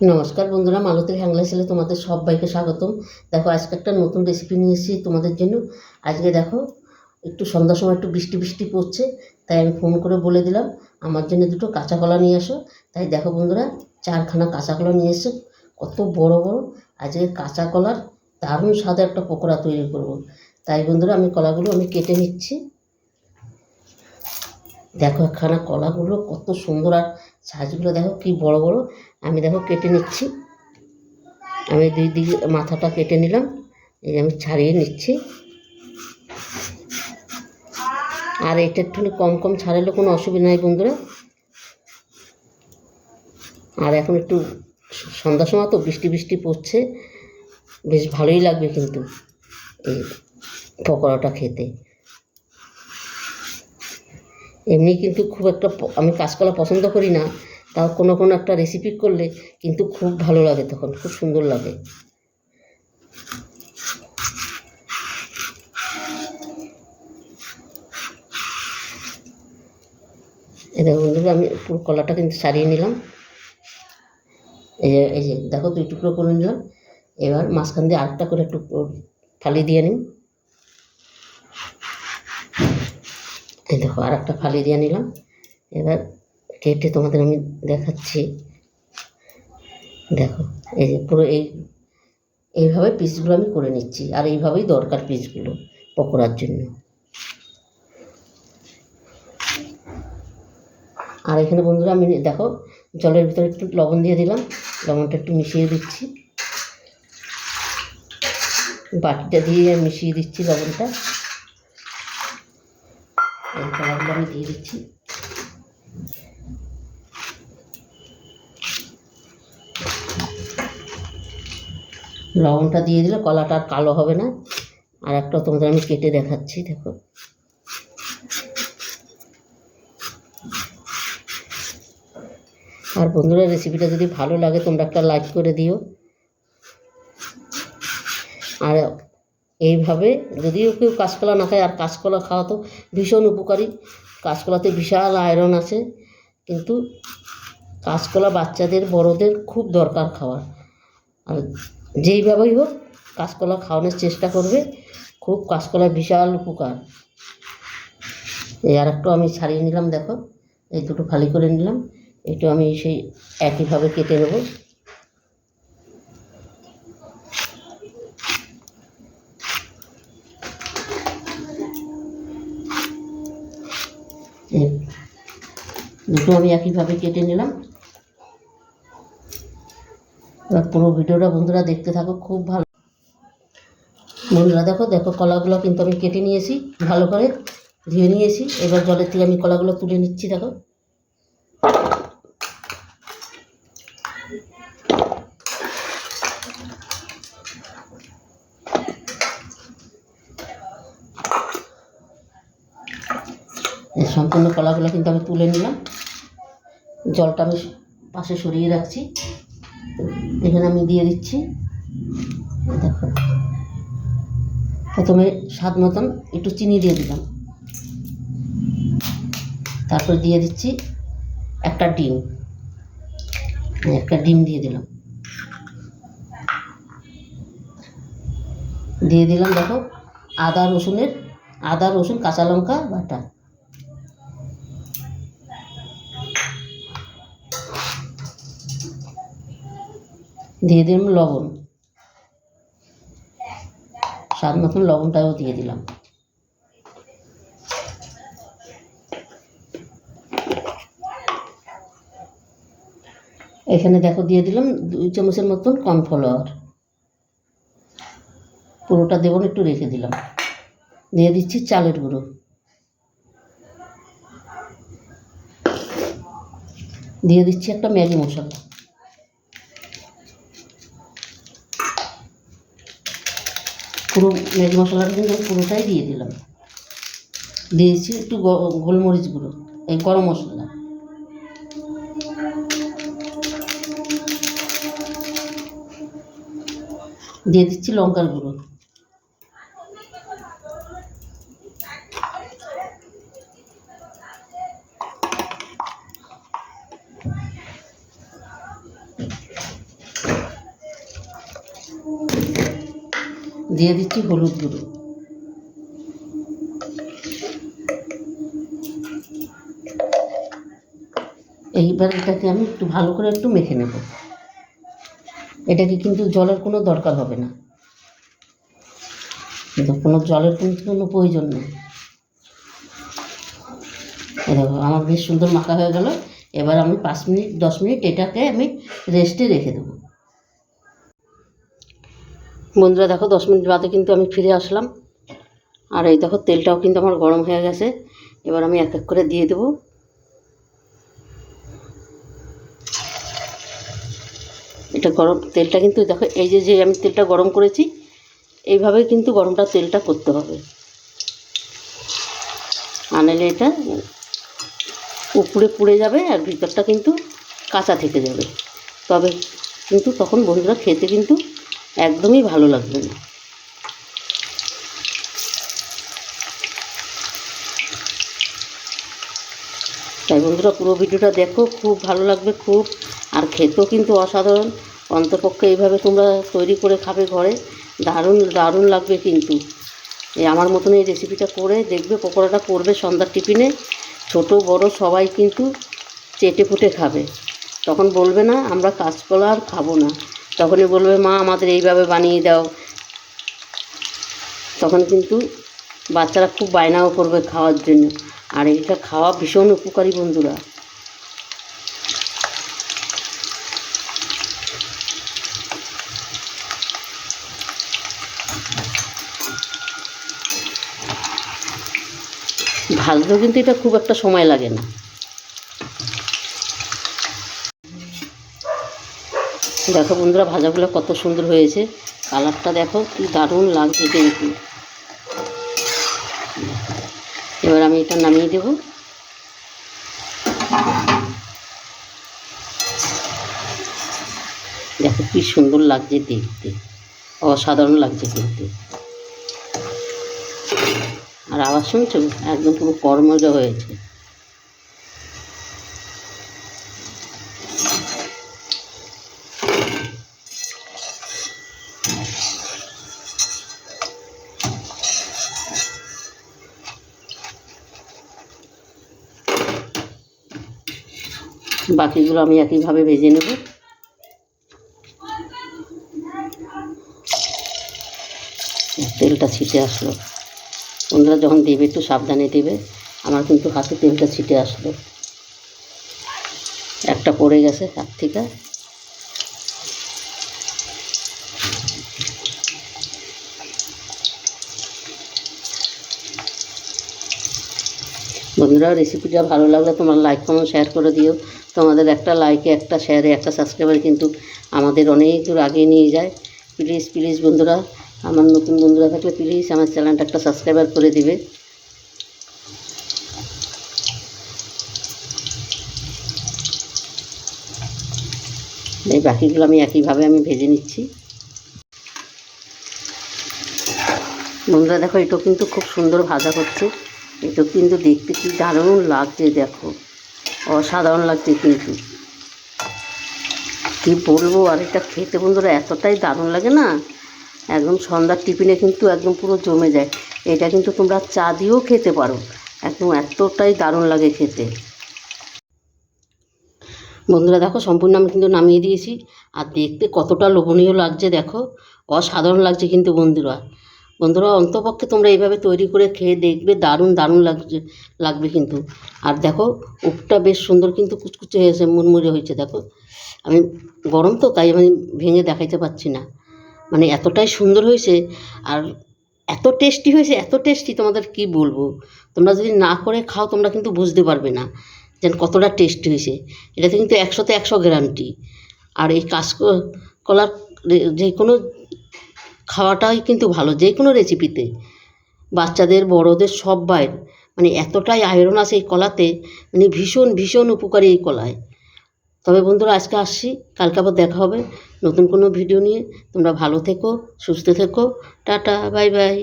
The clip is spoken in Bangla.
নমস্কার বন্ধুরা, মালতীর হ্যাংলা ছেলে তোমাদের সবাইকে স্বাগতম। দেখো, আজকে একটা নতুন রেসিপি নিয়ে এসেছি তোমাদের জন্য। আজকে দেখো, একটু সন্ধ্যার সময় একটু বৃষ্টি বৃষ্টি পড়ছে, তাই আমি ফোন করে বলে দিলাম আমার জন্য দুটো কাঁচা কলা নিয়ে আসো। তাই দেখো বন্ধুরা, 4খানা কাঁচা কলা নিয়ে এসে কত বড় বড়। আজকে কাঁচা কলার দারুণ স্বাদে একটা পকোড়া তৈরি করব। তাই বন্ধুরা, আমি কলাগুলো কেটে নিচ্ছি। দেখো, একখানা কলাগুলো কত সুন্দর, আর সাইজগুলো দেখো কি বড় বড়। আমি দেখো কেটে নিচ্ছি। আমি দুই দিকে মাথাটা কেটে নিলাম, এই আমি ছাড়িয়ে নিচ্ছি। আর এটা একটু কম কম ছাড়ালে কোনো অসুবিধা নাই বন্ধুরা। আর এখন একটু সন্ধ্যার সময় তো বৃষ্টি বৃষ্টি পড়ছে, বেশ ভালোই লাগবে কিন্তু এই পকোড়াটা খেতে। এমনি কিন্তু খুব একটা আমি কাঁচকলা পছন্দ করি না, তাও কোনো কোনো একটা রেসিপি করলে কিন্তু খুব ভালো লাগে, তখন খুব সুন্দর লাগে। এই দেখো বন্ধুরা, আমি পুরো কলাটা কিন্তু ছাড়িয়ে নিলাম। এই যে দেখো, 2 টুকরো করে নিলাম। এবার মাঝখান দিয়ে আরেকটা করে একটু ফালি দিয়ে নিন। এই দেখো, আর একটা ফালি দিয়ে নিলাম। এবার কেটে তোমাদের আমি দেখাচ্ছি। দেখো, এই যে পুরো এইভাবে পিসগুলো আমি করে নিচ্ছি, আর এইভাবেই দরকার পিসগুলো পকোড়ার জন্য। আর এখানে বন্ধুরা আমি দেখো, জলের ভিতরে একটু লবণ দিয়ে দিলাম। লবণটা একটু মিশিয়ে দিচ্ছি, বাটিটা দিয়ে মিশিয়ে দিচ্ছি লবণটা। এই কলাগুলো আমি দিয়ে দিচ্ছি। লবণটা দিয়ে দিলে কলাটা আর কালো হবে না। আর একটা তোমাদের আমি কেটে দেখাচ্ছি, দেখো। আর বন্ধুরা, রেসিপিটা যদি ভালো লাগে তোমরা একটা লাইক করে দিও। আর এইভাবে যদিও কেউ কাঁচকলা না খায়, আর কাঁচকলা খাওয়া তো ভীষণ উপকারী। কাঁচকলাতে বিশাল আয়রন আছে, কিন্তু কাঁচকলা বাচ্চাদের বড়দের খুব দরকার খাওয়া। আর যেইভাবেই হোক কাঁচকলা খাওয়ানোর চেষ্টা করবে, খুব কাঁচকলার বিশাল উপকার। এই আর একটু আমি ছাড়িয়ে নিলাম, দেখো এই দুটো ফালি করে নিলাম। একটু আমি সেই একইভাবে কেটে নেব। দুটো আমি একইভাবে কেটে নিলাম। এবার পুরো ভিডিওটা বন্ধুরা দেখতে থাকো, খুব ভালো। বন্ধুরা দেখো দেখো, কলাগুলো কিন্তু আমি কেটে নিয়েছি, ভালো করে ধুয়ে নিয়েছি। এবার জলের থেকে আমি কলাগুলো তুলে নিচ্ছি। দেখো, সম্পূর্ণ কলাগুলো কিন্তু আমি তুলে নিলাম। জলটা আমি পাশে সরিয়ে রাখছি। এখানে আমি দিয়ে দিচ্ছি, দেখো, প্রথমে স্বাদ মতন একটু চিনি দিয়ে দিলাম। তারপর দিয়ে দিচ্ছি একটা ডিম দিয়ে দিলাম। দিয়ে দিলাম দেখো আদা রসুন কাঁচা লঙ্কা বাটা। দিয়ে দিলাম লবণ, স্বাদ মতন লবণটাও দিয়ে দিলাম। এখানে দেখো দিয়ে দিলাম 2 চামচের মতন কর্নফ্লাওয়ার। পুরোটা দেবো না, একটু রেখে দিলাম। দিয়ে দিচ্ছি চালের গুঁড়ো। দিয়ে দিচ্ছি একটা ম্যাগি মশলা। পুরো ম্যাগি মশলাটা কিন্তু পুরোটাই দিয়ে দিলাম। দিয়েছি একটু গোলমরিচ গুঁড়ো, এই গরম মশলা। দিয়ে দিচ্ছি লঙ্কার গুঁড়ো। দিয়ে দিচ্ছি হলুদ গুঁড়ো, এইবার এটাকে আমি একটু ভালো করে একটু মেখে নেব। এটাকে কিন্তু জলের কোনো দরকার হবে না, কিন্তু কোনো জলের কিন্তু কোনো প্রয়োজন নেই। দেখো আমার বেশ সুন্দর মাখা হয়ে গেল। এবার আমি 5 মিনিট 10 মিনিট এটাকে আমি রেস্টে রেখে দেবো। বন্ধুরা দেখো 10 মিনিট বাদে কিন্তু আমি ফিরে আসলাম, আর এই দেখো তেলটাও কিন্তু আমার গরম হয়ে গেছে। এবার আমি এক এক করে দিয়ে দেবো। এটা গরম তেলটা কিন্তু দেখো, এই যে আমি তেলটা গরম করেছি, এইভাবেই কিন্তু গরমটা তেলটা করতে হবে, আনালে এটা উপরে পুড়ে যাবে আর ভিতরটা কিন্তু কাঁচা থেকে যাবে। তবে কিন্তু তখন বন্ধুরা খেতে কিন্তু একদমই ভালো লাগবে না। তাই বন্ধুরা পুরো ভিডিওটা দেখো, খুব ভালো লাগবে খুব, আর খেতেও কিন্তু অসাধারণ। অন্তপক্ষে এইভাবে তোমরা তৈরি করে খাবে ঘরে, দারুণ দারুণ লাগবে কিন্তু। এই আমার মতন এই রেসিপিটা করে দেখবে, পকোড়াটা করবে সন্ধ্যার টিফিনে, ছোট বড় সবাই কিন্তু চেটে পুটে খাবে। তখন বলবে না আমরা কাঁচকলা আর খাবো না, তখনই বলবে মা আমাদের এইভাবে বানিয়ে দাও। তখন কিন্তু বাচ্চারা খুব বায়নাও করবে খাওয়ার জন্য, আর এটা খাওয়া ভীষণ উপকারী বন্ধুরা। ভাজতেও কিন্তু এটা খুব একটা সময় লাগে না। দেখো বন্ধুরা ভাজাগুলো কত সুন্দর হয়েছে, কালারটা দেখো কি দারুণ লাগছে কিন্তু। এবার আমি এটা নামিয়ে দেব। দেখো কি সুন্দর লাগছে দেখতে, অসাধারণ লাগছে কিন্তু। আর আওয়াজ শুনছো, একদম পুরো কর্মজা হয়েছে। বাকিগুলো আমি একইভাবে ভেজে নেব। তেলটা ছিটে আসলো বন্ধুরা, যখন দেবে একটু সাবধানে দেবে। আমার কিন্তু হাতে তেলটা ছিটে আসলো, একটা পড়ে গেছে হাত থেকে। বন্ধুরা রেসিপিটা ভালো লাগলে তোমরা লাইক কমেন্ট শেয়ার করে দিও। তোমাদের একটা লাইকে, একটা শেয়ারে, একটা সাবস্ক্রাইবার কিন্তু আমাদের অনেক দূর আগে নিয়ে যায়। প্লিজ প্লিজ বন্ধুরা, আমার নতুন বন্ধুরা থাকলে প্লিজ আমার চ্যানেলটা একটা সাবস্ক্রাইবার করে দিবে। এই বাকিগুলো আমি একইভাবে আমি ভেজে নিচ্ছি। বন্ধুরা দেখো এটাও কিন্তু খুব সুন্দর ভাজা করছে, এটা কিন্তু দেখতে কি দারুণ লাগছে, দেখো অসাধারণ লাগছে কিন্তু, কী বলবো। আর এটা খেতে বন্ধুরা এতটাই দারুণ লাগে না, একদম সন্ধ্যার টিফিনে কিন্তু একদম পুরো জমে যায়। এটা কিন্তু তোমরা চা দিয়েও খেতে পারো, একদম এতটাই দারুণ লাগে খেতে। বন্ধুরা দেখো সম্পূর্ণ আমি কিন্তু নামিয়ে দিয়েছি, আর দেখতে কতটা লোভনীয় লাগছে দেখো, অসাধারণ লাগছে কিন্তু বন্ধুরা। বন্ধুরা অন্তপক্ষে তোমরা এইভাবে তৈরি করে খেয়ে দেখবে, দারুণ দারুণ লাগবে কিন্তু। আর দেখো উপটা বেশ সুন্দর কিন্তু কুচকুচে হয়েছে, মুড়মুড়ে হয়েছে। দেখো আমি গরম তো তাই আমি ভেঙে দেখাইতে পারছি না, মানে এতটাই সুন্দর হয়েছে আর এত টেস্টি হয়েছে, এত টেস্টি তোমাদের কি বলবো। তোমরা যদি না করে খাও তোমরা কিন্তু বুঝতে পারবে না যেন কতটা টেস্টি হয়েছে। এটাতে কিন্তু 100তে 100 গ্যারান্টি। আর এই কাঁচকলার যে কোনো খাওয়াটাই কিন্তু ভালো, যে কোনো রেসিপিতে, বাচ্চাদের বড়োদের সবাই, মানে এতটাই আয়রন আছে এই কলাতে, মানে ভীষণ ভীষণ উপকারী এই কলায়। তবে বন্ধুরা আজকে আসছি, কালকে আবার দেখা হবে নতুন কোনো ভিডিও নিয়ে। তোমরা ভালো থেকো, সুস্থ থেকো, টাটা বাই বাই।